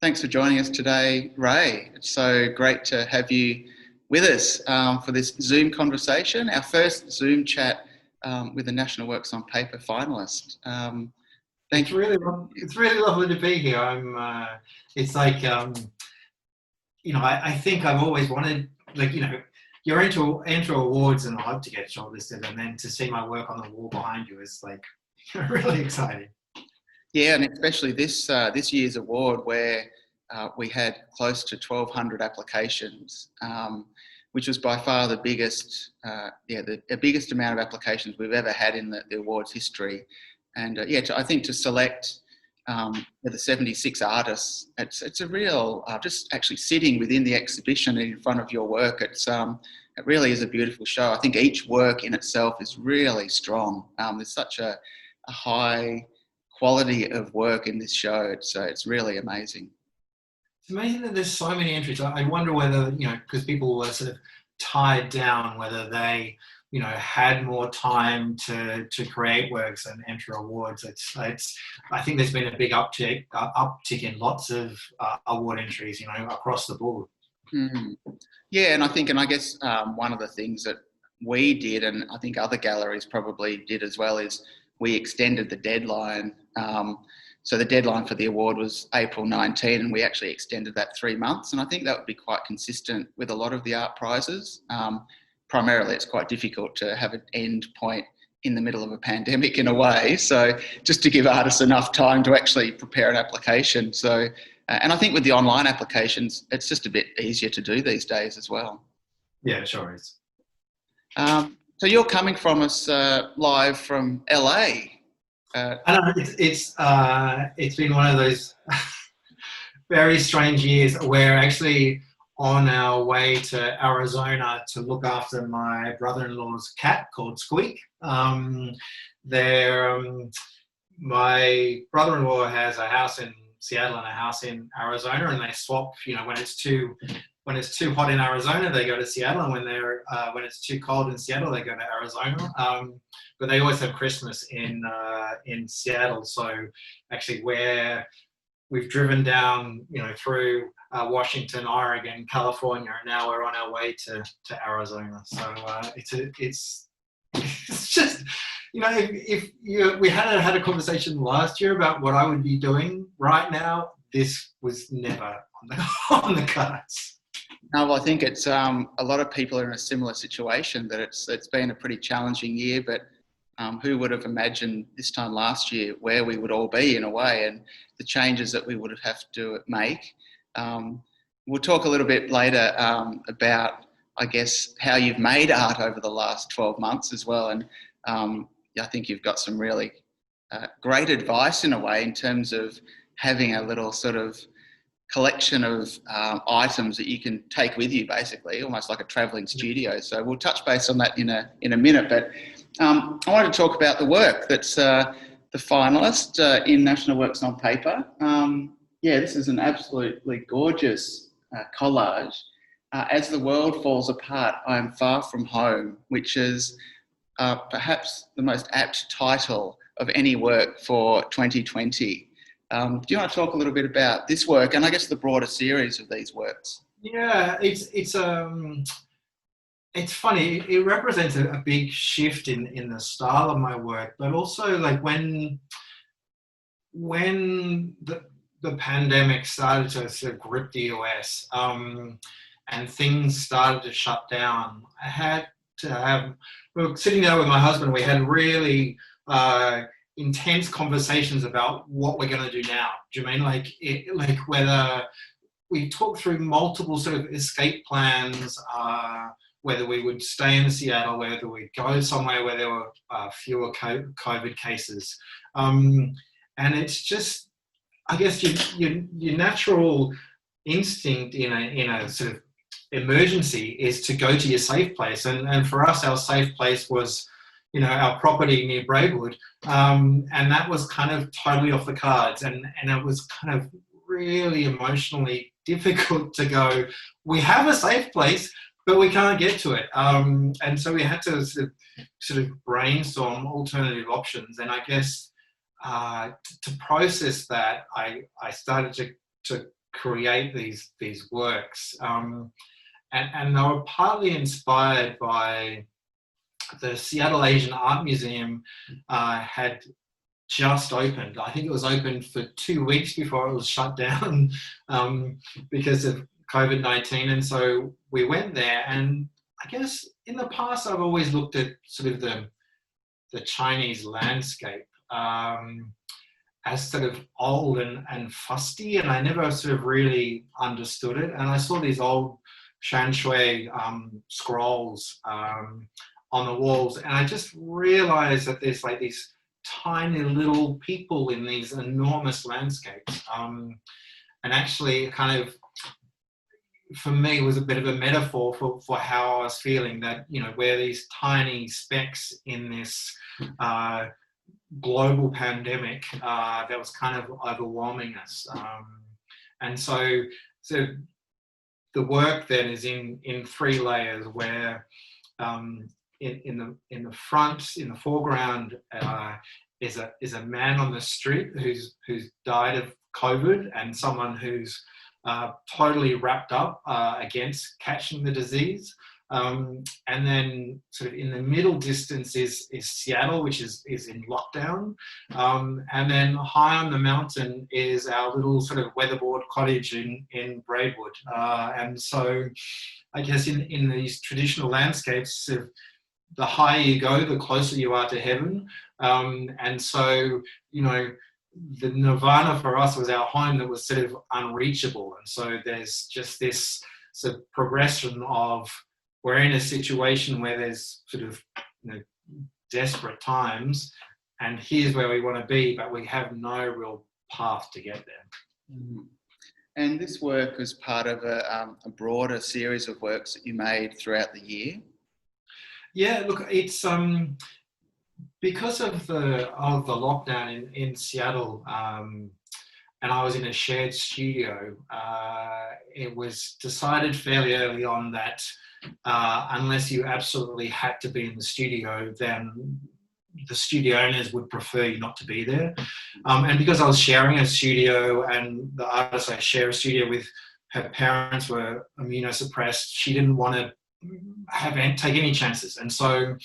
Thanks for joining us today, Ray. It's so great to have you with us for this Zoom conversation, our first Zoom chat with the National Works on Paper finalist. Thank you. It's really lovely to be here. It's like, I think I've always wanted, you're into awards and I love to get shortlisted, and then to see my work on the wall behind you is like really exciting. Yeah, and especially this year's award where we had close to 1,200 applications, which was by far the biggest, the biggest amount of applications we've ever had in the awards history. And I think to select the 76 artists, it's a real, just actually sitting within the exhibition in front of your work, it really is a beautiful show. I think each work in itself is really strong. There's such a high quality of work in this show. It's really amazing. It's amazing that there's so many entries. I wonder whether, because people were sort of tied down, whether they, had more time to create works and enter awards. I think there's been a big uptick in lots of award entries, across the board. Mm-hmm. Yeah, and I guess one of the things that we did, and I think other galleries probably did as well, is we extended the deadline. So the deadline for the award was April 19, and we actually extended that 3 months. And I think that would be quite consistent with a lot of the art prizes. Primarily, it's quite difficult to have an end point in the middle of a pandemic in a way. So just to give artists enough time to actually prepare an application. So, and I think with the online applications, it's just a bit easier to do these days as well. Yeah, it sure is. So you're coming from us live from LA. I know it's been one of those very strange years where actually on our way to Arizona to look after my brother-in-law's cat called Squeak. My brother-in-law has a house in Seattle and a house in Arizona, and they swap. When it's too hot in Arizona, they go to Seattle, and when it's too cold in Seattle, they go to Arizona. But they always have Christmas in Seattle. So actually, we've driven down, through Washington, Oregon, California, and now we're on our way to Arizona. So it's just, if we had a conversation last year about what I would be doing right now, this was never on the cards. No, well, I think it's a lot of people are in a similar situation, that it's been a pretty challenging year, but who would have imagined this time last year where we would all be in a way, and the changes that we would have to make. We'll talk a little bit later about, I guess, how you've made art over the last 12 months as well. And I think you've got some really great advice in a way in terms of having a little sort of collection of items that you can take with you, basically, almost like a travelling studio. So we'll touch base on that in a minute. But I wanted to talk about the work that's the finalist in National Works on Paper. This is an absolutely gorgeous collage. As the World Falls Apart, I Am Far From Home, which is perhaps the most apt title of any work for 2020. Do you want to talk a little bit about this work and I guess the broader series of these works? Yeah, it's funny. It represents a big shift in the style of my work, but also like when the pandemic started to sort of grip the US and things started to shut down, I had to have. We were sitting there with my husband. We had really intense conversations about what we're going to do now. Do you mean like whether we talked through multiple sort of escape plans, whether we would stay in Seattle, whether we'd go somewhere where there were fewer COVID cases, and it's just, I guess your natural instinct in a sort of emergency is to go to your safe place, and for us, our safe place was, our property near Braidwood, and that was kind of totally off the cards, and it was kind of really emotionally difficult to go, we have a safe place, but we can't get to it, and so we had to sort of brainstorm alternative options, and I guess to process that, I started to create these works. And they were partly inspired by the Seattle Asian Art Museum had just opened. I think it was open for 2 weeks before it was shut down because of COVID-19. And so we went there, and I guess in the past I've always looked at sort of the Chinese landscape as sort of old and fusty, and I never sort of really understood it. And I saw these old shan shui scrolls on the walls, and I just realized that there's like these tiny little people in these enormous landscapes. And actually kind of, for me, it was a bit of a metaphor for how I was feeling, that, you know, we're these tiny specks in this global pandemic that was kind of overwhelming us. And so the work then is in 3 layers, where in the front, in the foreground, is a man on the street who's died of COVID, and someone who's totally wrapped up against catching the disease. And then sort of in the middle distance is Seattle, which is in lockdown. And then high on the mountain is our little sort of weatherboard cottage in Braidwood. And so I guess in these traditional landscapes, sort of, the higher you go, the closer you are to heaven. And so, you know, the nirvana for us was our home that was sort of unreachable. And so there's just this sort of progression of, we're in a situation where there's sort of, you know, desperate times, and here's where we want to be, but we have no real path to get there. Mm-hmm. And this work was part of a broader series of works that you made throughout the year? Yeah, look, it's because of the lockdown in Seattle, and I was in a shared studio. It was decided fairly early on that unless you absolutely had to be in the studio, then the studio owners would prefer you not to be there. And because I was sharing a studio, and the artist I share a studio with, her parents were immunosuppressed, she didn't want to take any chances. And so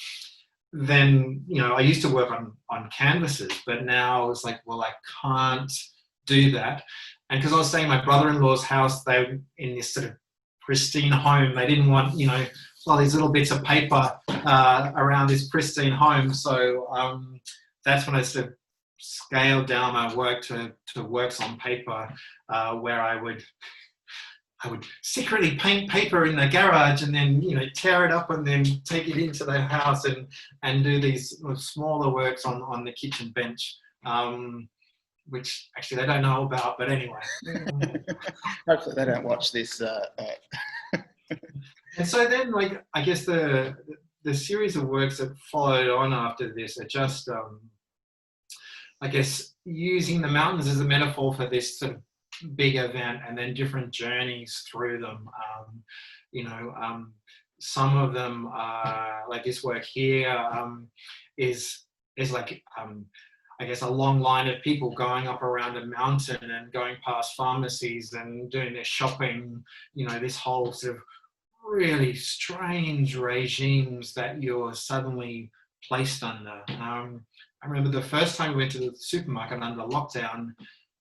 then, you know, I used to work on canvases, but now it's like, well, I can't do that. And because I was staying in my brother-in-law's house, they were in this sort of pristine home. They didn't want, you know, all these little bits of paper around this pristine home. So that's when I sort of scaled down my work to works on paper, where I would secretly paint paper in the garage and then, you know, tear it up and then take it into the house and do these smaller works on the kitchen bench, which actually they don't know about, but anyway. Hopefully they don't watch this. And so then, like, I guess the series of works that followed on after this are just, I guess, using the mountains as a metaphor for this sort of big event, and then different journeys through them. You know, some of them, like this work here, is like, I guess, a long line of people going up around a mountain and going past pharmacies and doing their shopping. You know, this whole sort of really strange regimes that you're suddenly placed under. I remember the first time we went to the supermarket under lockdown,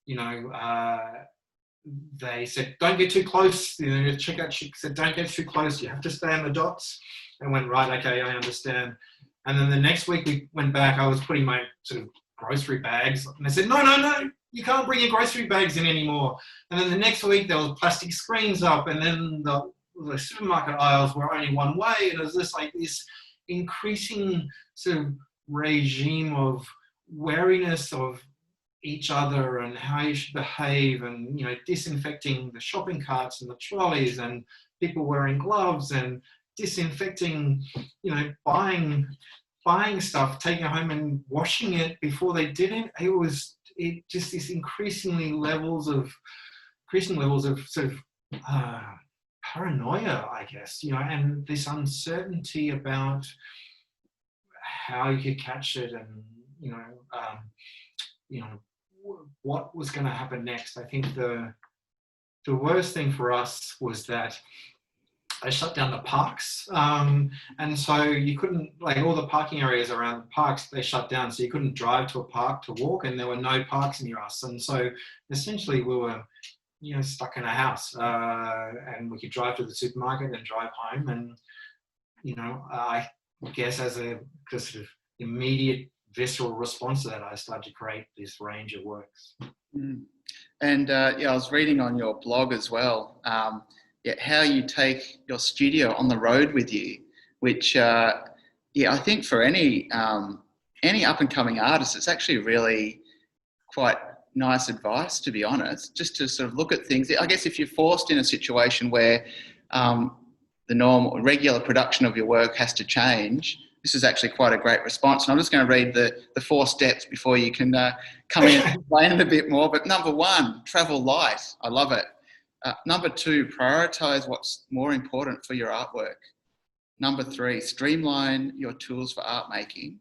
you know, they said, don't get too close. You know, the checkout chick said, don't get too close. You have to stay on the dots. And went, right, okay, I understand. And then the next week we went back, I was putting my sort of grocery bags, and they said, no, you can't bring your grocery bags in anymore. And then the next week there was plastic screens up, and then the supermarket aisles were only one way. And it was just like this increasing sort of regime of wariness of each other and how you should behave, and, you know, disinfecting the shopping carts and the trolleys, and people wearing gloves and disinfecting, you know, buying stuff, taking it home and washing it before they did it. It just this increasing levels of sort of paranoia, I guess, you know, and this uncertainty about how you could catch it, and, you know, what was going to happen next. I think the the worst thing for us was that they shut down the parks. And so you couldn't, like all the parking areas around the parks, they shut down. So you couldn't drive to a park to walk, and there were no parks near us. And so essentially we were, stuck in a house, and we could drive to the supermarket and drive home. And, I guess as a sort of immediate visceral response to that, I started to create this range of works. Mm. And I was reading on your blog as well, how you take your studio on the road with you, which, I think for any up and coming artist, it's actually really quite nice advice, to be honest, just to sort of look at things. I guess if you're forced in a situation where the normal, regular production of your work has to change, this is actually quite a great response. And I'm just going to read the 4 steps before you can come in and explain it a bit more. But number 1, travel light. I love it. Number 2, prioritise what's more important for your artwork. Number 3, streamline your tools for art making.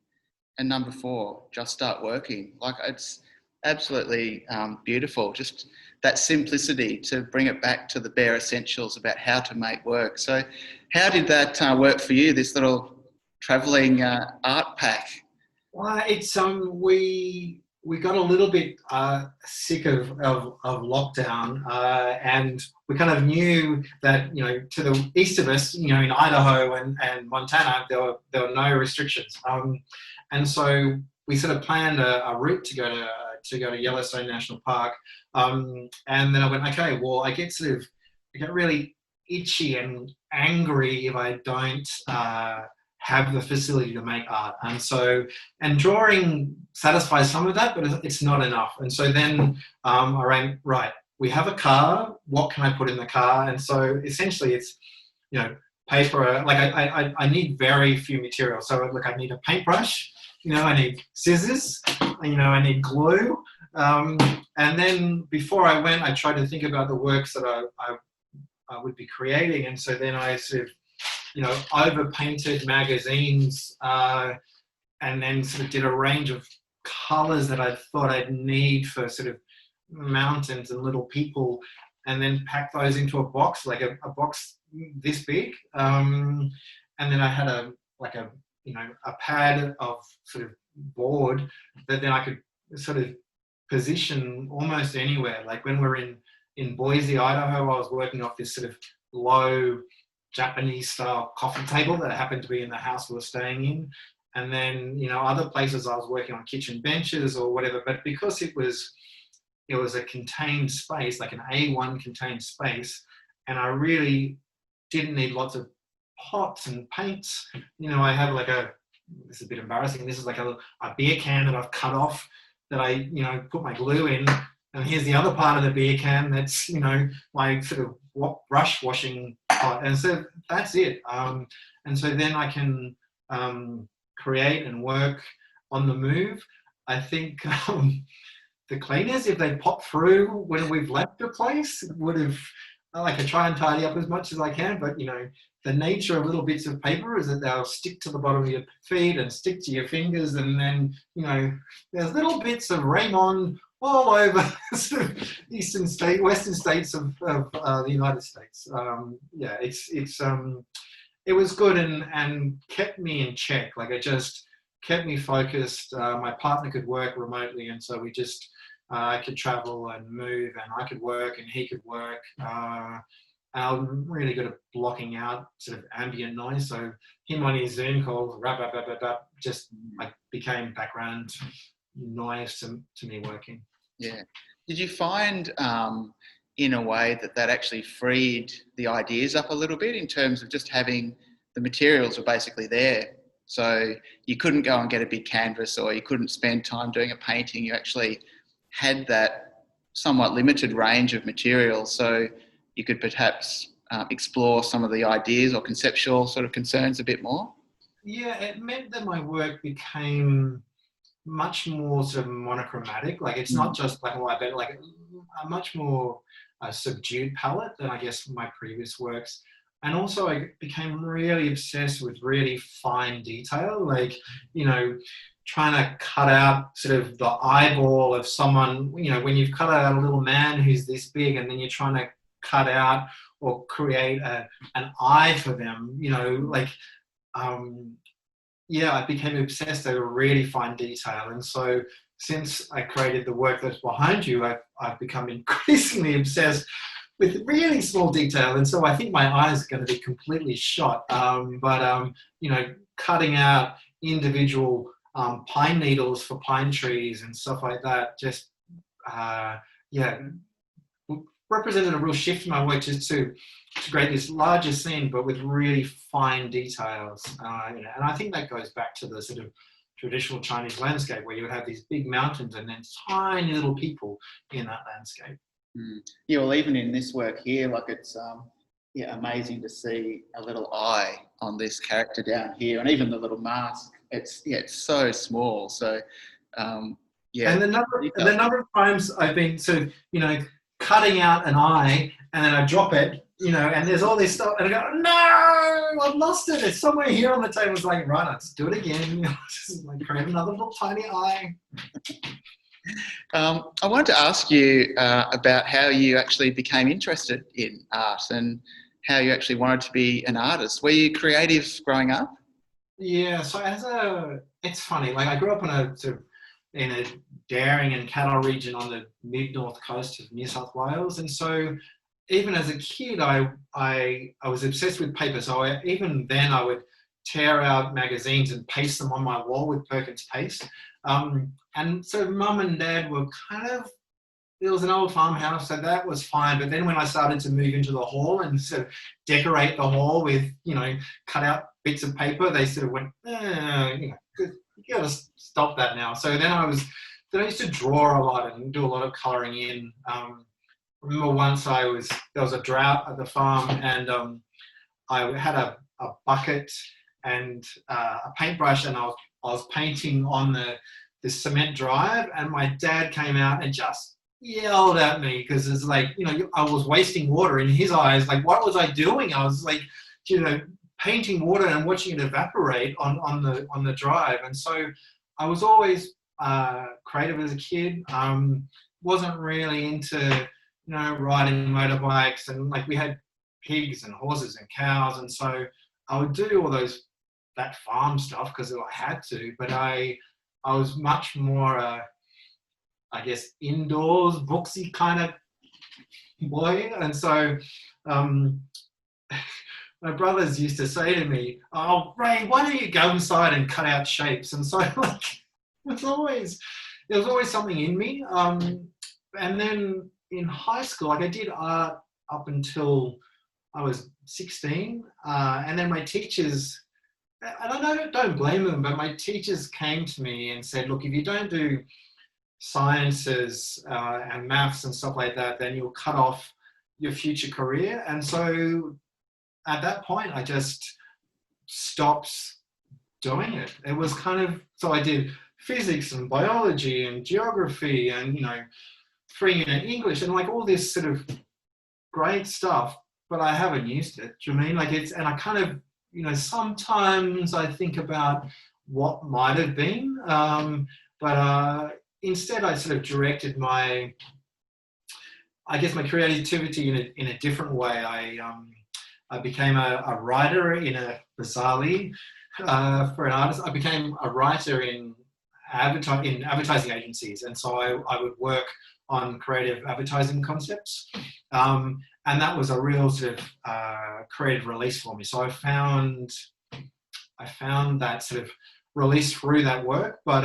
And number 4, just start working. Like, it's absolutely beautiful. Just that simplicity to bring it back to the bare essentials about how to make work. So how did that work for you, this little travelling art pack? Well, it's we got a little bit sick of lockdown, and we kind of knew that to the east of us, in Idaho and Montana, there were no restrictions, and so we sort of planned a route to go to Yellowstone National Park, and then I went, okay, well, I get really itchy and angry if I don't have the facility to make art. And drawing satisfies some of that, but it's not enough. And so then I ran, right, we have a car, what can I put in the car? And so essentially it's, paper, like I need very few materials. So look, I need a paintbrush, I need scissors, I need glue. And then before I went, I tried to think about the works that I would be creating. And so then I sort of, overpainted magazines, and then sort of did a range of colors that I thought I'd need for sort of mountains and little people, and then packed those into a box, like a box this big. And then I had a pad of sort of board that then I could sort of position almost anywhere. Like when we're in Boise, Idaho, I was working off this sort of low Japanese style coffee table that happened to be in the house we were staying in. And then, other places I was working on kitchen benches or whatever, but because it was a contained space, like an A1 contained space, and I really didn't need lots of pots and paints. I have this is a bit embarrassing, this is like a beer can that I've cut off that I, put my glue in. And here's the other part of the beer can that's, my sort of brush washing pot. And so that's it. And so then I can create and work on the move. I think the cleaners, if they pop through when we've left the place, would have, I try and tidy up as much as I can, but the nature of little bits of paper is that they'll stick to the bottom of your feet and stick to your fingers, and then there's little bits of Raymond all over western states of the United States. It was good and kept me in check. Like, it just kept me focused. My partner could work remotely, and so we just I could travel and move, and I could work and he could work. I'm really good at blocking out sort of ambient noise. So him on his Zoom calls, just became background noise to me working. Yeah. Did you find in a way that actually freed the ideas up a little bit in terms of just having the materials were basically there? So you couldn't go and get a big canvas, or you couldn't spend time doing a painting. You actually had that somewhat limited range of materials, so you could perhaps explore some of the ideas or conceptual sort of concerns a bit more? Yeah, it meant that my work became much more sort of monochromatic. Like, it's not just black and white, but like a much more subdued palette than I guess my previous works. And also I became really obsessed with really fine detail, like, trying to cut out sort of the eyeball of someone, when you've cut out a little man who's this big, and then you're trying to cut out or create an eye for them, you know, like, yeah, I became obsessed over really fine detail. And so since I created the work that's behind you, I've become increasingly obsessed with really small detail. And so I think my eyes are going to be completely shot. You know, cutting out individual pine needles for pine trees and stuff like that, just, yeah, represented a real shift in my work, just to create this larger scene, but with really fine details. You know, and I think that goes back to the sort of traditional Chinese landscape, where you would have these big mountains and then tiny little people in that landscape. Yeah, well, even in this work here, like, it's yeah, amazing to see a little eye on this character down here, and even the little mask. It's so small. So yeah, and the number of times I've been sort of, you know, cutting out an eye and then I drop it, you know, and there's all this stuff, and I go, no, I've lost it. It's somewhere here on the table. It's like, right, let's do it again. You know, just like create another little tiny eye. I wanted to ask you about how you actually became interested in art and how you actually wanted to be an artist. Were you creative growing up? Yeah, so it's funny. Like, I grew up in a dairying and cattle region on the mid-north coast of New South Wales, and so even as a kid, I was obsessed with paper. So even then, I would tear out magazines and paste them on my wall with Perkins paste. And so Mum and Dad were it was an old farmhouse, so that was fine. But then when I started to move into the hall and sort of decorate the hall with, you know, cut out bits of paper, they sort of went, you know, you got to stop that now. So then I used to draw a lot and do a lot of colouring in. Remember once there was a drought at the farm, and I had a bucket and a paintbrush, and I was painting on the cement drive, and my dad came out and just yelled at me, because it's like, you know, I was wasting water in his eyes. Like, what was I doing? I was like, you know, painting water and watching it evaporate on the drive. And so I was always creative as a kid. Wasn't really into, you know, riding motorbikes, and like we had pigs and horses and cows, and so I would do all that farm stuff because I had to. But I was much more, I guess, indoors, booksy kind of boy. And so my brothers used to say to me, "Oh, Ray, why don't you go inside and cut out shapes?" And so, like, there was always something in me. And then in high school, like, I did art up until I was 16. And then my teachers, and I don't blame them, but my teachers came to me and said, "Look, if you don't do sciences and maths and stuff like that, then you'll cut off your future career." And so at that point, I just stopped doing it. It was so I did physics and biology and geography and, you know, 3-unit English and like all this sort of great stuff, but I haven't used it. Do you know what I mean? Like, and I you know, sometimes I think about what might have been, but instead I sort of directed my creativity in a different way. I became a writer bizarrely, for an artist. I became a writer in advertising agencies, and so I would work on creative advertising concepts, and that was a real sort of creative release for me. So I found that sort of release through that work, but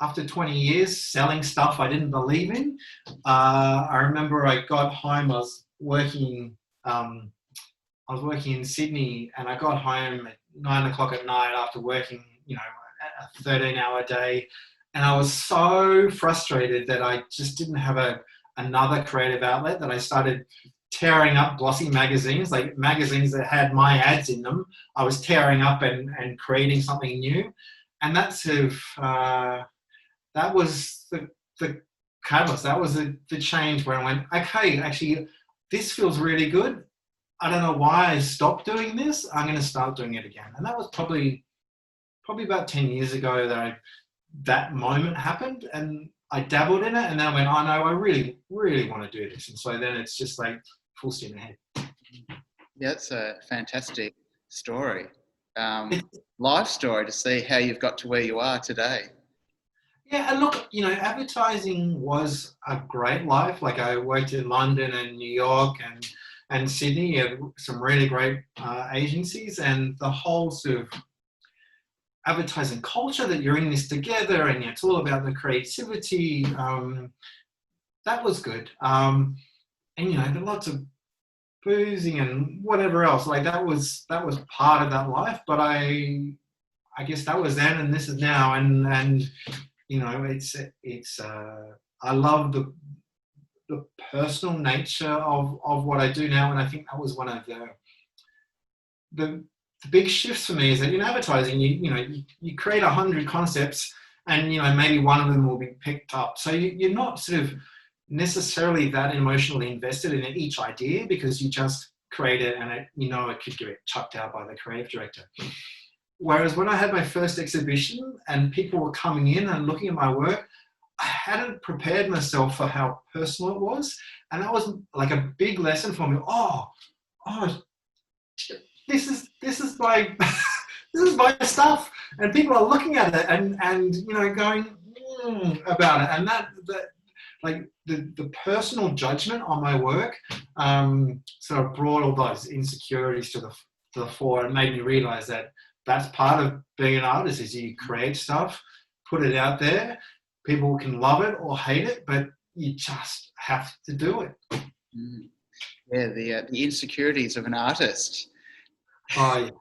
after 20 years selling stuff I didn't believe in, I remember I got home. I was working in Sydney, and I got home at 9 o'clock at night after working, you know, a 13-hour day, and I was so frustrated that I just didn't have another creative outlet, that I started tearing up glossy magazines, like magazines that had my ads in them. I was tearing up and creating something new, and that sort of that was the catalyst. That was the change where I went, okay, actually, this feels really good. I don't know why I stopped doing this. I'm going to start doing it again. And that was probably about 10 years ago that moment happened, and I dabbled in it, and then I went, oh no, I really, really want to do this. And so then it's just like full steam ahead. Yeah, it's a fantastic story. Life story to see how you've got to where you are today. Yeah, and look, advertising was a great life. Like I worked in London and New York and Sydney at some really great agencies, and the whole sort of advertising culture that you're in this together, and it's all about the creativity. That was good. And there are lots of boozing and whatever else. Like that was part of that life. But I guess that was then, and this is now, and it's I love the personal nature of what I do now, and I think that was one of the big shifts for me. Is that in advertising, you create 100 concepts, and maybe one of them will be picked up. So you're not sort of necessarily that emotionally invested in each idea, because you just create it and it could get chucked out by the creative director. Whereas when I had my first exhibition and people were coming in and looking at my work, I hadn't prepared myself for how personal it was. And that was like a big lesson for me. Oh, this is my this is my stuff. And people are looking at it and going about it. And that like the personal judgment on my work sort of brought all those insecurities to the fore, and made me realize that that's part of being an artist, is you create stuff, put it out there. People can love it or hate it, but you just have to do it. Yeah, the insecurities of an artist. Oh,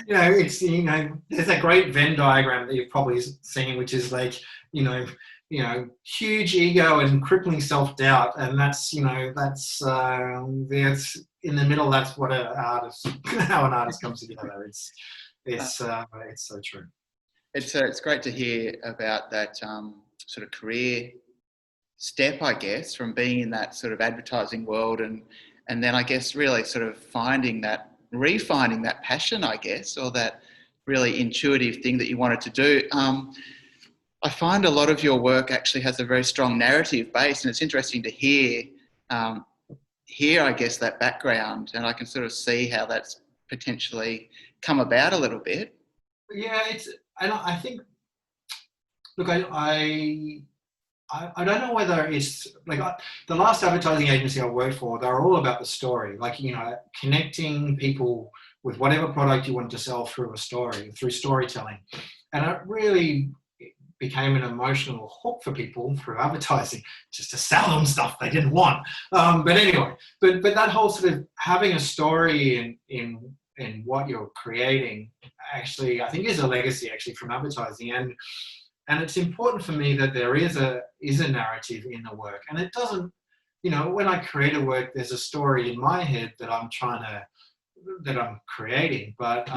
yeah. It's there's a great Venn diagram that you've probably seen, which is like huge ego and crippling self-doubt, and that's that's in the middle. That's what how an artist comes together. It's so true. It's great to hear about that sort of career step, I guess, from being in that sort of advertising world, and then I guess really sort of refinding that passion, I guess, or that really intuitive thing that you wanted to do. I find a lot of your work actually has a very strong narrative base, and it's interesting to hear, I guess, that background, and I can sort of see how that's potentially come about a little bit. Yeah, I think, look, I don't know whether it's like the last advertising agency I worked for, they're all about the story, like, connecting people with whatever product you want to sell through a story, through storytelling. And it really became an emotional hook for people through advertising, just to sell them stuff they didn't want. But anyway, but that whole sort of having a story in what you're creating, actually, I think is a legacy actually from advertising. And it's important for me that there is a narrative in the work. And it doesn't, when I create a work, there's a story in my head that I'm creating, but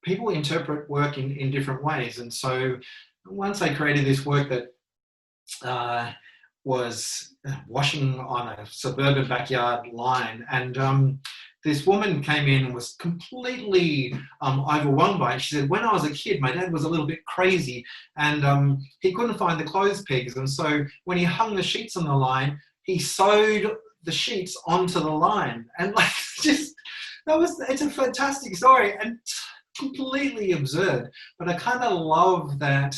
people interpret work in different ways. And so once I created this work that was washing on a suburban backyard line, and this woman came in and was completely overwhelmed by it. She said, when I was a kid, my dad was a little bit crazy, and he couldn't find the clothes pegs. And so when he hung the sheets on the line, he sewed the sheets onto the line. And like, it's a fantastic story and completely absurd. But I kind of love that.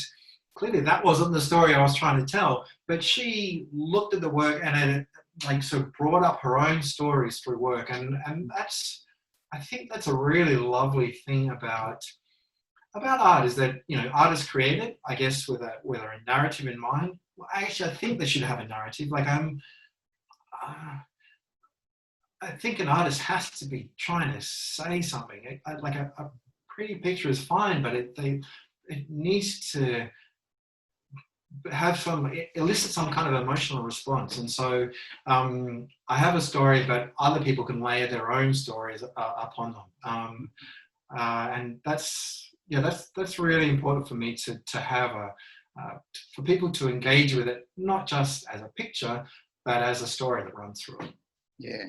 Clearly that wasn't the story I was trying to tell, but she looked at the work and it like sort of brought up her own stories through work, and I think that's a really lovely thing about art, is that artists create it, I guess, with a narrative in mind. Well, actually, I think they should have a narrative. Like I think an artist has to be trying to say something. Like a pretty picture is fine, but it needs to elicit some kind of emotional response. And so I have a story, but other people can layer their own stories upon them. And that's really important for me to have for people to engage with it, not just as a picture, but as a story that runs through it. Yeah.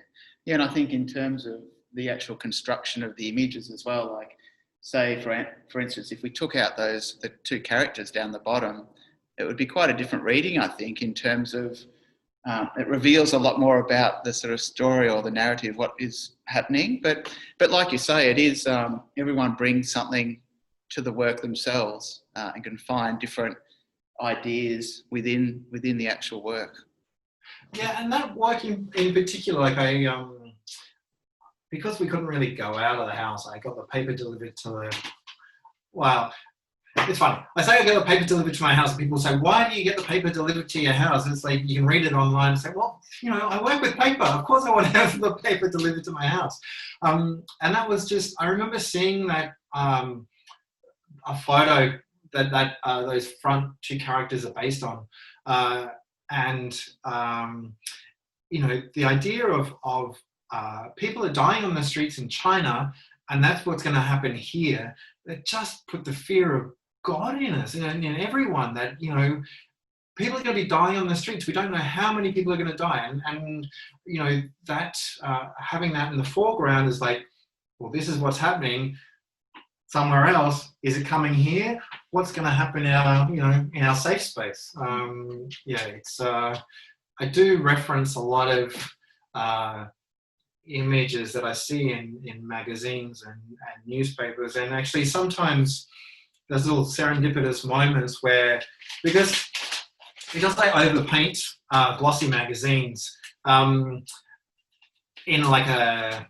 And I think in terms of the actual construction of the images as well, like say for instance, if we took out the two characters down the bottom, it would be quite a different reading, I think, in terms of it reveals a lot more about the sort of story or the narrative, what is happening. But like you say, it is everyone brings something to the work themselves and can find different ideas within the actual work. Yeah, and that work in particular, like because we couldn't really go out of the house, I got the paper delivered to the, well, it's funny. I say I get the paper delivered to my house and people say, why do you get the paper delivered to your house? It's like, you can read it online and say, well, you know, I work with paper. Of course I want to have the paper delivered to my house. And that was just, I remember seeing that, a photo that those front two characters are based on. You know, the idea of people are dying on the streets in China, and that's what's going to happen here. That just put the fear of God in us, and in everyone, that, you know, people are going to be dying on the streets. We don't know how many people are going to die, and you know, that having that in the foreground is like, well, this is what's happening somewhere else. Is it coming here? What's going to happen in our, you know, in our safe space? Yeah, it's. I do reference a lot of images that I see in magazines and newspapers, and actually sometimes there's little serendipitous moments where, because I overpaint glossy magazines in like a,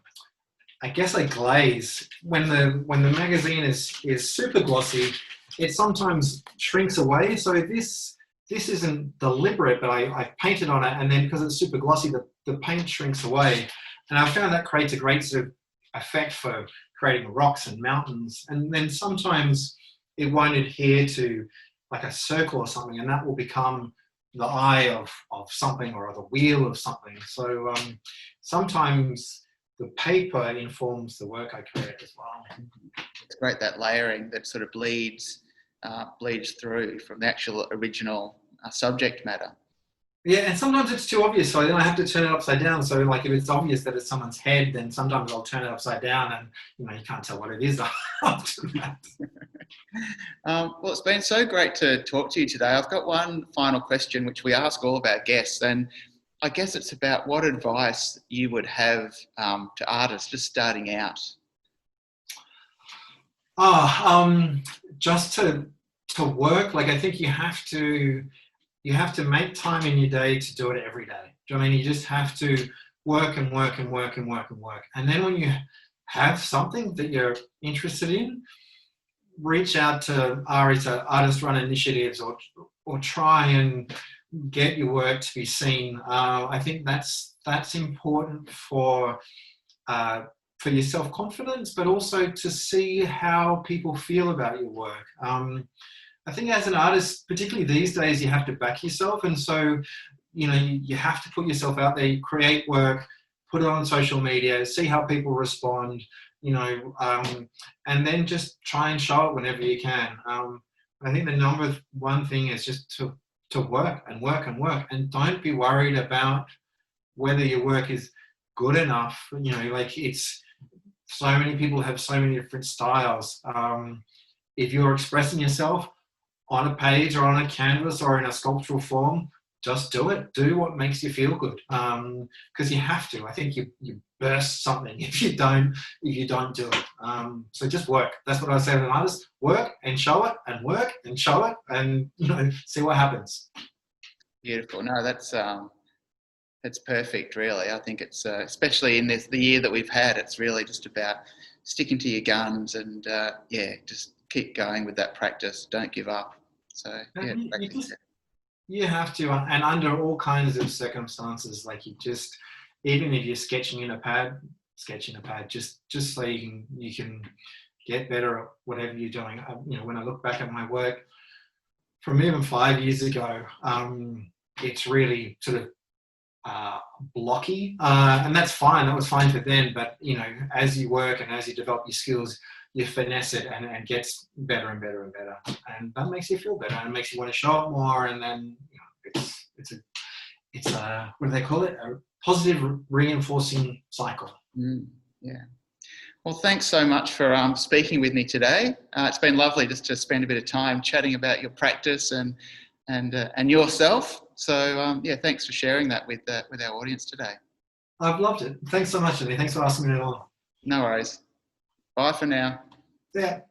I guess, like glaze. When the magazine is super glossy, it sometimes shrinks away. So this isn't deliberate, but I painted on it, and then because it's super glossy, the paint shrinks away. And I found that creates a great sort of effect for creating rocks and mountains. And then sometimes it won't adhere to like a circle or something, and that will become the eye of something, or the wheel of something. So sometimes the paper informs the work I create as well. It's great, that layering that sort of bleeds through from the actual original subject matter. Yeah, and sometimes it's too obvious, so then I have to turn it upside down. So like if it's obvious that it's someone's head, then sometimes I'll turn it upside down, and you know, you can't tell what it is after that. Well, it's been so great to talk to you today. I've got one final question which we ask all of our guests, and I guess it's about what advice you would have to artists just starting out. Just to work. Like, I think you have to make time in your day to do it every day. Do you know what I mean? You just have to work and work and work and work and work. And then when you have something that you're interested in, reach out to artist-run initiatives, or try and get your work to be seen. I think that's important for your self-confidence, but also to see how people feel about your work. I think as an artist, particularly these days, you have to back yourself. And so, you know, you have to put yourself out there, create work, put it on social media, see how people respond, you know, and then just try and show it whenever you can. I think the number one thing is just to work and work and work, and don't be worried about whether your work is good enough. You know, like, it's so many people have so many different styles. If you're expressing yourself on a page or on a canvas or in a sculptural form, just do it. Do what makes you feel good, because you have to. I think you burst something if you don't do it. So just work. That's what I say to an artist: work and show it, and work and show it, and, you know, see what happens. Beautiful. No, that's perfect. Really, I think it's especially in the year that we've had. It's really just about sticking to your guns and just keep going with that practice. Don't give up. So yeah, you have to, and under all kinds of circumstances, like, you just, even if you're sketching in a pad, just so you can get better at whatever you're doing. You know, when I look back at my work from even 5 years ago, it's really sort of blocky, and that's fine. That was fine for then, but, you know, as you work and as you develop your skills, you finesse it, and it gets better and better and better, and that makes you feel better, and it makes you want to show it more. And then, you know, it's a what do they call it? A positive reinforcing cycle. Yeah. Well, thanks so much for speaking with me today. It's been lovely just to spend a bit of time chatting about your practice and and yourself. So yeah, thanks for sharing that with our audience today. I've loved it. Thanks so much, Danny. Thanks for asking me on. No worries. Bye for now. Yeah.